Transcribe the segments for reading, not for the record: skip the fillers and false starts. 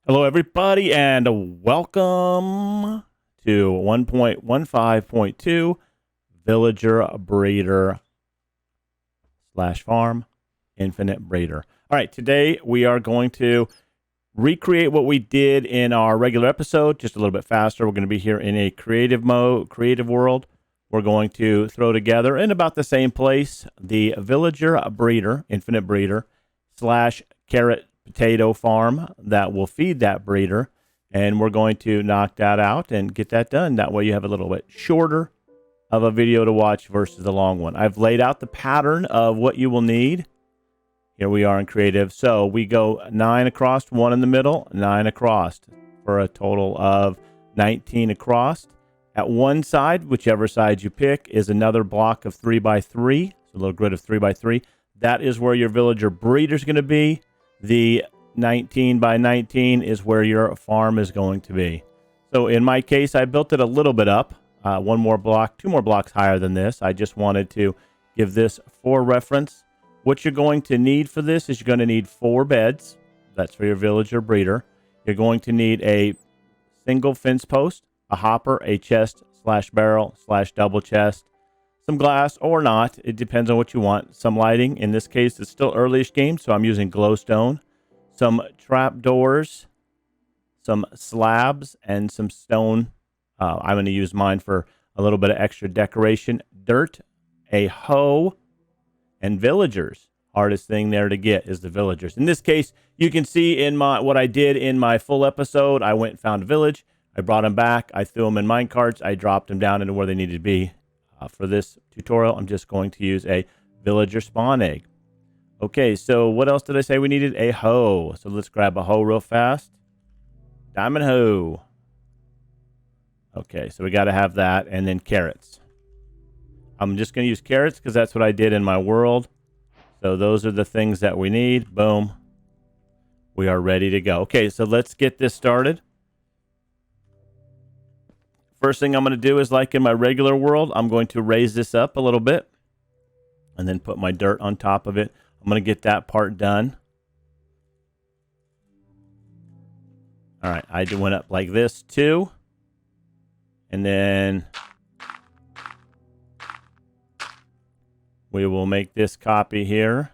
Hello, everybody, and welcome to 1.15.2 Villager Breeder / Farm Infinite Breeder. All right, today we are going to recreate what we did in our regular episode, just a little bit faster. We're going to be here in a creative mode, creative world. We're going to throw together in about the same place the Villager Breeder, Infinite Breeder / Carrot Potato farm that will feed that breeder, and we're going to knock that out and get that done. That way you have a little bit shorter of a video to watch versus the long one. I've laid out the pattern of what you will need. Here we are in creative. So we go 9 across, 1 in the middle, 9 across for a total of 19 across. At one side, whichever side you pick, is another block of 3x3, so a little grid of 3x3. That is where your villager breeder is going to be. The 19 by 19 is where your farm is going to be. So in my case, I built it a little bit up. One more block, 2 more blocks higher than this. I just wanted to give this for reference. What you're going to need for this is you're going to need 4 beds. That's for your villager breeder. You're going to need a single fence post, a hopper, a chest / barrel / double chest, some glass or not. It depends on what you want. Some lighting. In this case, it's still early-ish game, so I'm using glowstone. Some trap doors, some slabs, and some stone. I'm going to use mine for a little bit of extra decoration. Dirt, a hoe, and villagers. Hardest thing there to get is the villagers. In this case, you can see in what I did in my full episode. I went and found a village. I brought them back. I threw them in mine carts. I dropped them down into where they needed to be. For this tutorial, I'm just going to use a villager spawn egg. Okay, so what else did I say we needed? A hoe. So let's grab a hoe real fast. Diamond hoe. Okay, so we got to have that. And then carrots. I'm just going to use carrots because that's what I did in my world. So those are the things that we need. Boom. We are ready to go. Okay, so let's get this started. First thing I'm going to do is, like in my regular world, I'm going to raise this up a little bit and then put my dirt on top of it. I'm going to get that part done. All right, I went up like this too. And then we will make this copy here.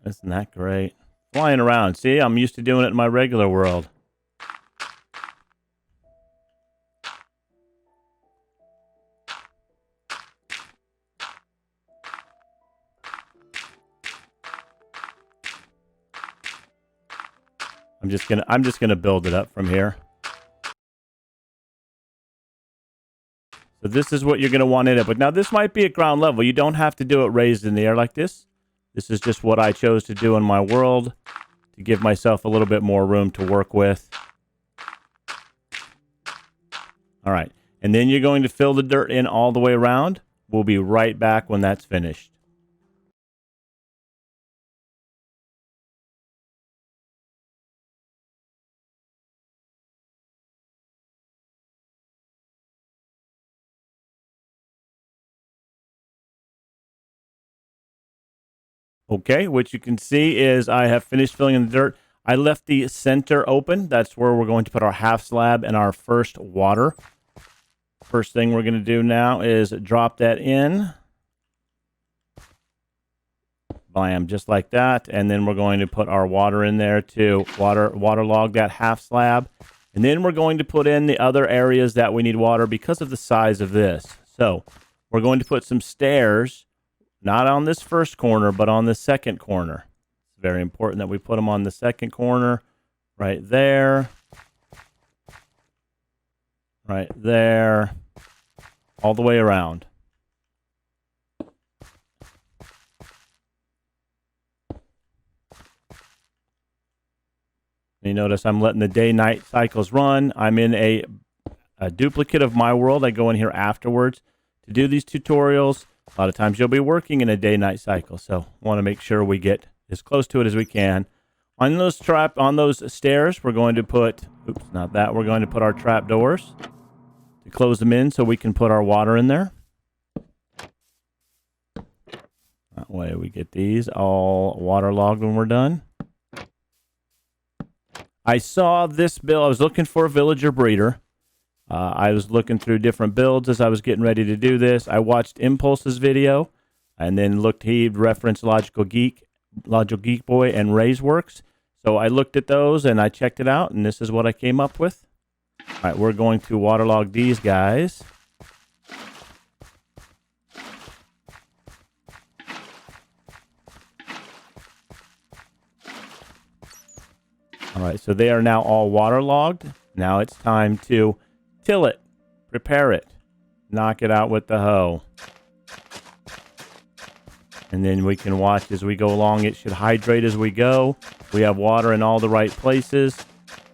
Isn't that great? Flying around. See, I'm used to doing it in my regular world. I'm just gonna build it up from here. So this is what you're gonna want in it. But now this might be at ground level. You don't have to do it raised in the air like this. This is just what I chose to do in my world to give myself a little bit more room to work with. All right. And then you're going to fill the dirt in all the way around. We'll be right back when that's finished. Okay, what you can see is I have finished filling in the dirt. I left the center open. That's where we're going to put our half slab and our first water. First thing we're going to do now is drop that in. Blam, just like that. And then we're going to put our water in there to waterlog that half slab. And then we're going to put in the other areas that we need water because of the size of this. So we're going to put some stairs. Not on this first corner, but on the second corner. It's very important that we put them on the second corner. Right there. Right there. All the way around. You notice I'm letting the day-night cycles run. I'm in a duplicate of my world. I go in here afterwards to do these tutorials. A lot of times you'll be working in a day-night cycle, so want to make sure we get as close to it as we can. On those stairs, we're going to put, oops, not that. We're going to put our trap doors to close them in so we can put our water in there. That way we get these all waterlogged when we're done. I saw this build. I was looking for a villager breeder. I was looking through different builds as I was getting ready to do this. I watched Impulse's video and then he referenced Logicalgeekboy and Rays Works. So I looked at those and I checked it out, and this is what I came up with. All right, we're going to waterlog these guys. All right, so they are now all waterlogged. Now it's time to till it, prepare it, knock it out with the hoe. And then we can watch as we go along. It should hydrate as we go. We have water in all the right places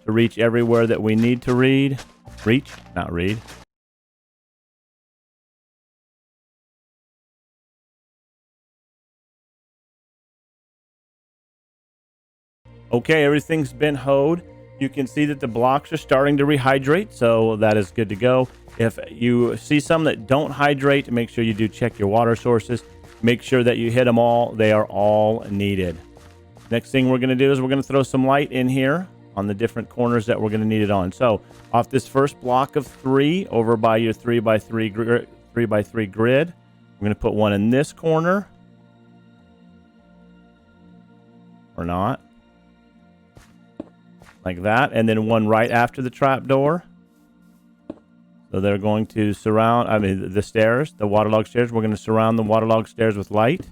to reach everywhere that we need to read. Reach, not read. Okay, everything's been hoed. You can see that the blocks are starting to rehydrate, so that is good to go. If you see some that don't hydrate, make sure you do check your water sources. Make sure that you hit them all. They are all needed. Next thing we're going to do is we're going to throw some light in here on the different corners that we're going to need it on. So off this first block of 3 over by your 3x3 grid, we're going to put one in this corner. Or not. Like that, and then one right after the trapdoor. So they're going to surround, the stairs, the waterlogged stairs. We're going to surround the waterlogged stairs with light.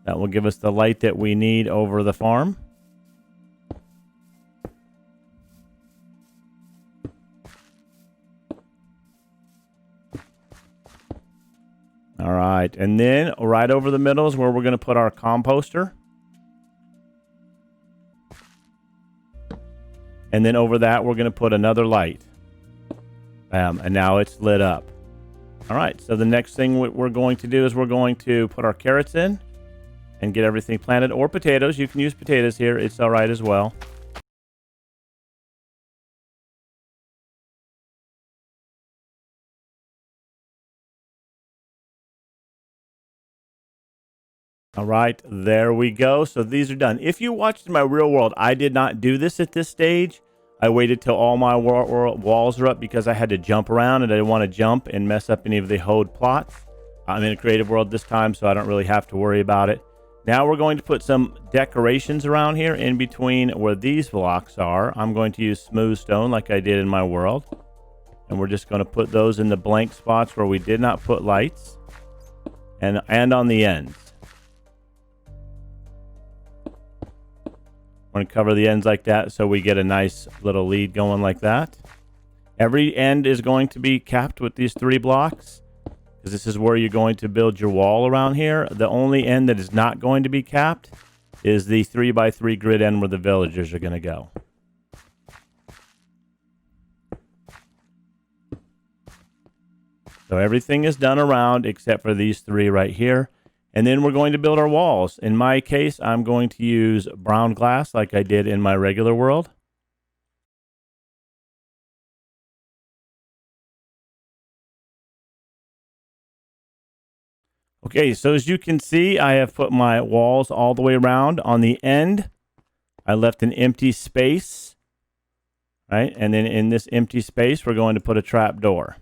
That will give us the light that we need over the farm. All right, and then right over the middle is where we're going to put our composter. And then over that, we're going to put another light. Bam, and now it's lit up. All right, so the next thing we're going to do is we're going to put our carrots in and get everything planted. Or potatoes. You can use potatoes here. It's all right as well. All right, there we go. So these are done. If you watched my real world, I did not do this at this stage. I waited till all my walls are up because I had to jump around and I didn't want to jump and mess up any of the hoed plots. I'm in a creative world this time, so I don't really have to worry about it. Now we're going to put some decorations around here in between where these blocks are. I'm going to use smooth stone like I did in my world. And we're just going to put those in the blank spots where we did not put lights. And on the ends. We're going to cover the ends like that so we get a nice little lead going like that. Every end is going to be capped with these 3 blocks because this is where you're going to build your wall around here. The only end that is not going to be capped is the 3x3 grid end where the villagers are going to go. So everything is done around except for these 3 right here. And then we're going to build our walls. In my case, I'm going to use brown glass like I did in my regular world. Okay, so as you can see, I have put my walls all the way around. On the end, I left an empty space, right? And then in this empty space, we're going to put a trap door.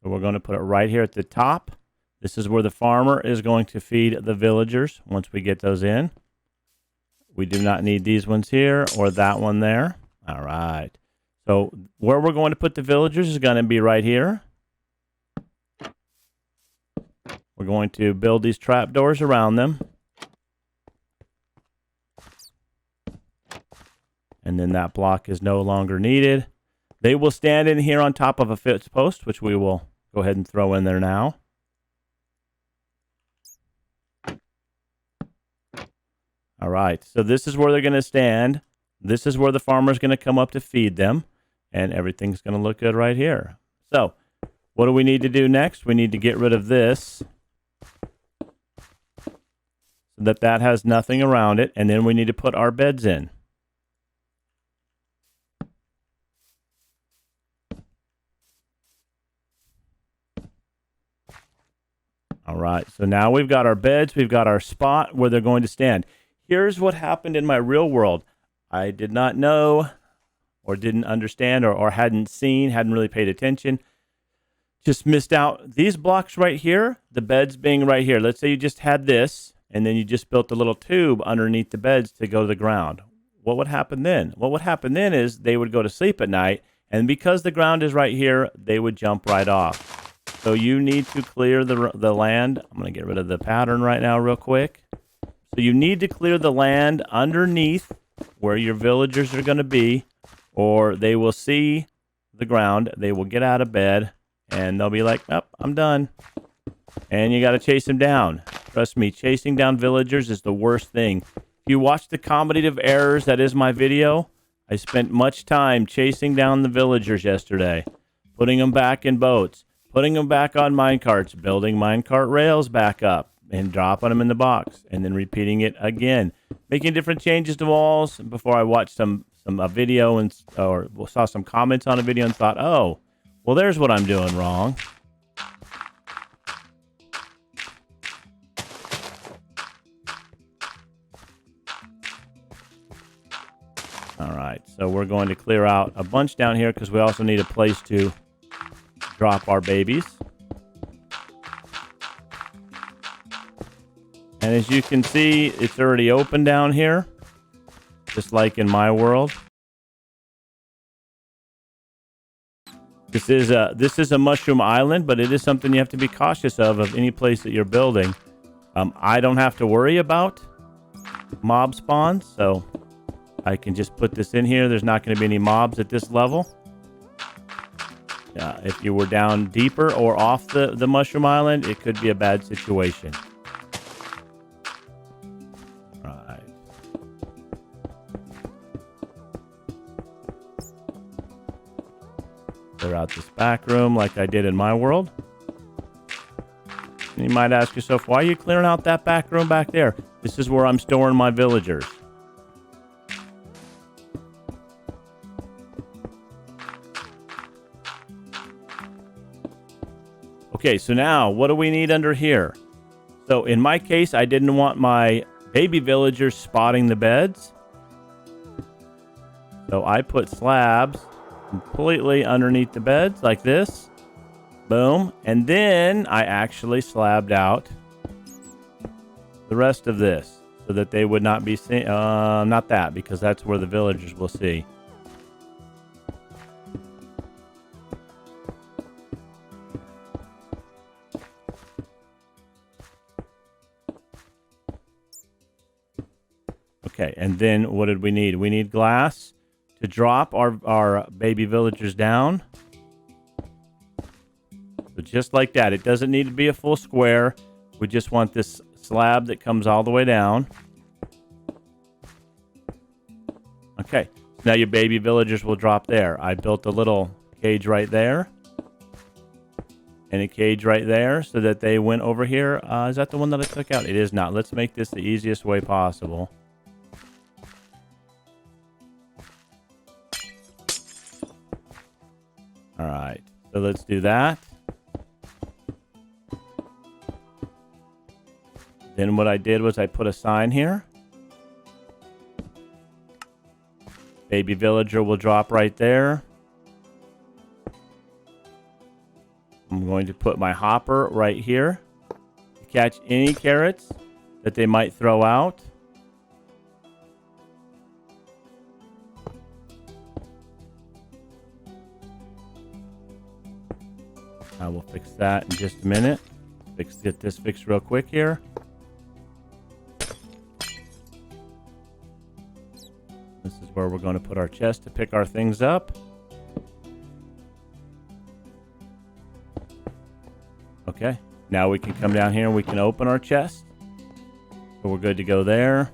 So we're going to put it right here at the top. This is where the farmer is going to feed the villagers once we get those in. We do not need these ones here or that one there. All right. So where we're going to put the villagers is going to be right here. We're going to build these trapdoors around them. And then that block is no longer needed. They will stand in here on top of a fence post, which we will go ahead and throw in there now. All right, so this is where they're going to stand. This is where the farmer's going to come up to feed them, and everything's going to look good right here. So what do we need to do next? We need to get rid of this so that has nothing around it, and then we need to put our beds in. All right, so now we've got our beds. We've got our spot where they're going to stand. Here's what happened in my real world. I did not know or didn't understand or hadn't seen, hadn't really paid attention. Just missed out. These blocks right here, the beds being right here. Let's say you just had this, and then you just built a little tube underneath the beds to go to the ground. What would happen then? What would happen then is they would go to sleep at night, and because the ground is right here, they would jump right off. So you need to clear the land. I'm going to get rid of the pattern right now real quick. So you need to clear the land underneath where your villagers are going to be, or they will see the ground. They will get out of bed, and they'll be like, oh, I'm done. And you got to chase them down. Trust me, chasing down villagers is the worst thing. If you watch the comedy of errors that is my video, I spent much time chasing down the villagers yesterday, putting them back in boats, putting them back on minecarts, building minecart rails back up, and dropping them in the box, and then repeating it again, making different changes to walls. Before I watched a video or saw some comments on a video and thought, oh, well, there's what I'm doing wrong. All right, so we're going to clear out a bunch down here because we also need a place to drop our babies. And as you can see, it's already open down here, just like in my world. This is a mushroom island, but it is something you have to be cautious of any place that you're building. I don't have to worry about mob spawns, so I can just put this in here. There's not going to be any mobs at this level. If you were down deeper or off the mushroom island, it could be a bad situation. Right. Clear out this back room like I did in my world. And you might ask yourself, why are you clearing out that back room back there? This is where I'm storing my villagers. Okay, so now what do we need under here? So in my case, I didn't want my baby villagers spotting the beds. So I put slabs completely underneath the beds like this. Boom. And then I actually slabbed out the rest of this so that they would not be seen. Not that, because that's where the villagers will see. Okay, and then what did we need? We need glass to drop our baby villagers down. So just like that. It doesn't need to be a full square. We just want this slab that comes all the way down. Okay, so now your baby villagers will drop there. I built a little cage right there. And a cage right there so that they went over here. Is that the one that I took out? It is not. Let's make this the easiest way possible. All right, so let's do that. Then what I did was I put a sign here. Baby villager will drop right there. I'm going to put my hopper right here to catch any carrots that they might throw out. I will fix that in just a minute. Get this fixed real quick here. This is where we're going to put our chest to pick our things up. Okay, now we can come down here and we can open our chest. So we're good to go there.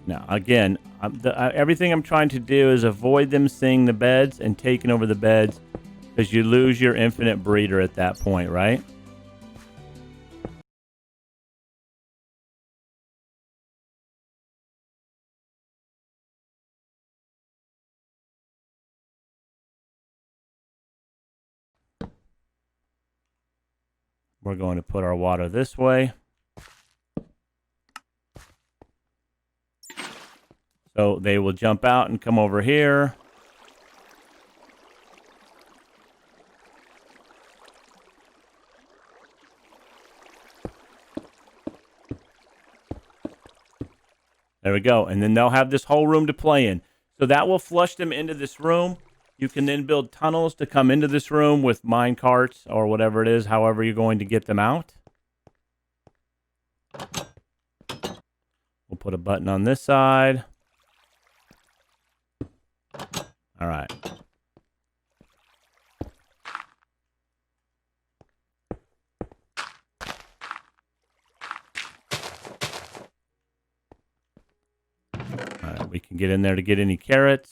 Now, again, everything I'm trying to do is avoid them seeing the beds and taking over the beds, because you lose your infinite breeder at that point, right? We're going to put our water this way. So they will jump out and come over here. There we go. And then they'll have this whole room to play in. So that will flush them into this room. You can then build tunnels to come into this room with mine carts or whatever it is, however you're going to get them out. We'll put a button on this side. All right. All right, we can get in there to get any carrots.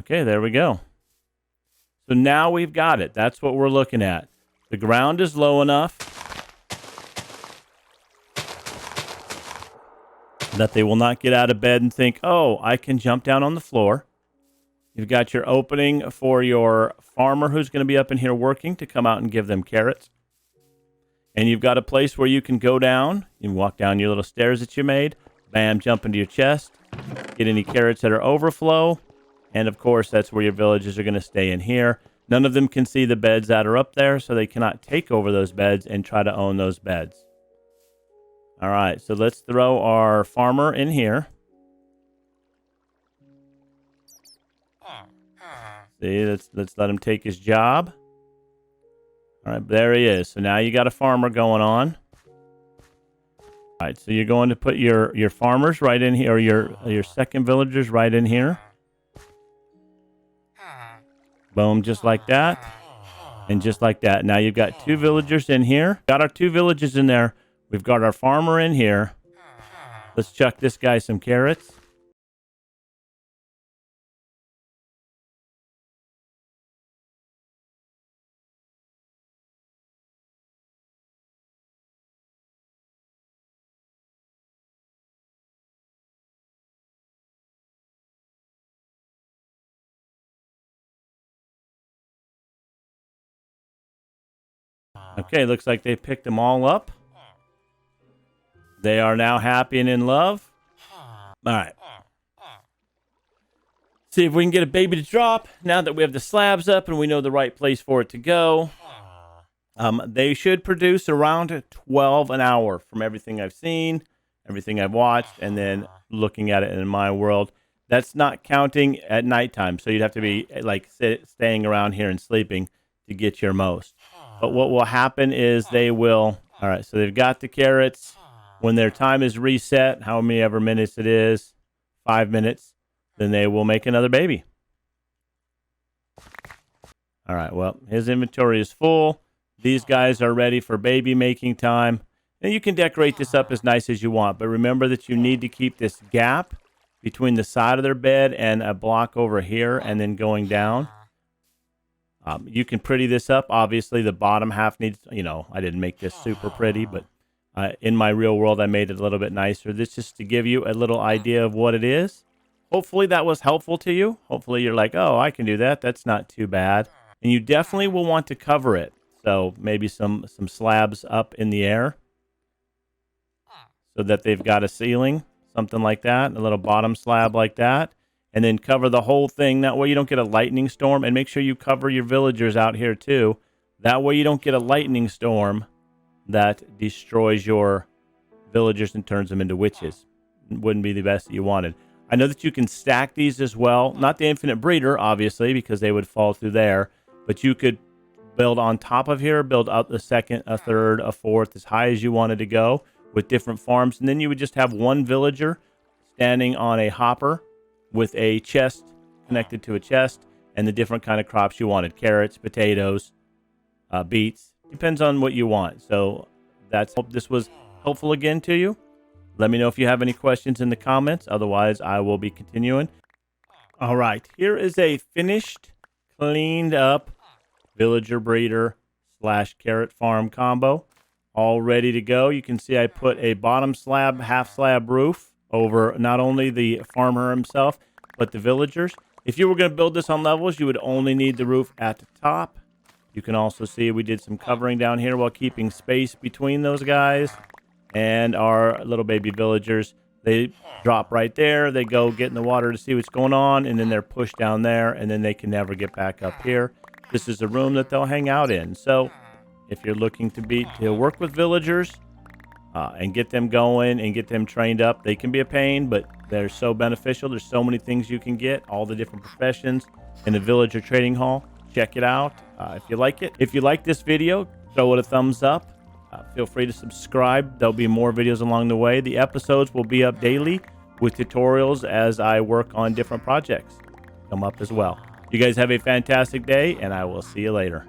Okay, there we go. So now we've got it. That's what we're looking at. The ground is low enough that they will not get out of bed and think, oh, I can jump down on the floor. You've got your opening for your farmer who's going to be up in here working to come out and give them carrots. And you've got a place where you can go down. You can walk down your little stairs that you made. Bam, jump into your chest. Get any carrots that are overflow. And, of course, that's where your villagers are going to stay in here. None of them can see the beds that are up there, so they cannot take over those beds and try to own those beds. All right, so let's throw our farmer in here. See, let's let him take his job. All right, there he is. So now you got a farmer going on. All right, so you're going to put your farmers right in here, or your second villagers right in here. Boom, just like that. And just like that. Now you've got two villagers in here. Got our two villagers in there. We've got our farmer in here. Let's chuck this guy some carrots. Okay, looks like they picked them all up. They are now happy and in love. All right. See if we can get a baby to drop. Now that we have the slabs up and we know the right place for it to go. They should produce around 12 an hour from everything I've seen, everything I've watched, and then looking at it in my world. That's not counting at nighttime. So you'd have to be like staying around here and sleeping to get your most. But what will happen is they will... All right, so they've got the carrots. When their time is reset, how many ever minutes it is, 5 minutes, then they will make another baby. All right, well, his inventory is full. These guys are ready for baby making time. And you can decorate this up as nice as you want, but remember that you need to keep this gap between the side of their bed and a block over here and then going down. You can pretty this up. Obviously, the bottom half needs, I didn't make this super pretty, but in my real world, I made it a little bit nicer. This is to give you a little idea of what it is. Hopefully that was helpful to you. Hopefully you're like, oh, I can do that. That's not too bad. And you definitely will want to cover it. So maybe some slabs up in the air so that they've got a ceiling, something like that, a little bottom slab like that. And then cover the whole thing. That way you don't get a lightning storm. And make sure you cover your villagers out here too. That way you don't get a lightning storm that destroys your villagers and turns them into witches. It wouldn't be the best that you wanted. I know that you can stack these as well. Not the infinite breeder, obviously, because they would fall through there. But you could build on top of here, build up a second, a third, a fourth, as high as you wanted to go with different farms. And then you would just have one villager standing on a hopper with a chest connected to a chest and the different kind of crops you wanted. Carrots, potatoes, beets. Depends on what you want. So hope this was helpful again to you. Let me know if you have any questions in the comments. Otherwise, I will be continuing. All right. Here is a finished, cleaned up villager breeder / carrot farm combo. All ready to go. You can see I put a bottom slab, half slab roof over not only the farmer himself, but the villagers. If you were going to build this on levels, you would only need the roof at the top. You can also see we did some covering down here while keeping space between those guys and our little baby villagers. They drop right there. They go get in the water to see what's going on, and then they're pushed down there, and then they can never get back up here. This is a room that they'll hang out in. So if you're looking to work with villagers and get them going and get them trained up, they can be a pain, but they're so beneficial. There's so many things you can get, all the different professions in the villager trading hall. Check it out if you like it. If you like this video, throw it a thumbs up. Feel free to subscribe. There'll be more videos along the way. The episodes will be up daily with tutorials as I work on different projects come up as well. You guys have a fantastic day, and I will see you later.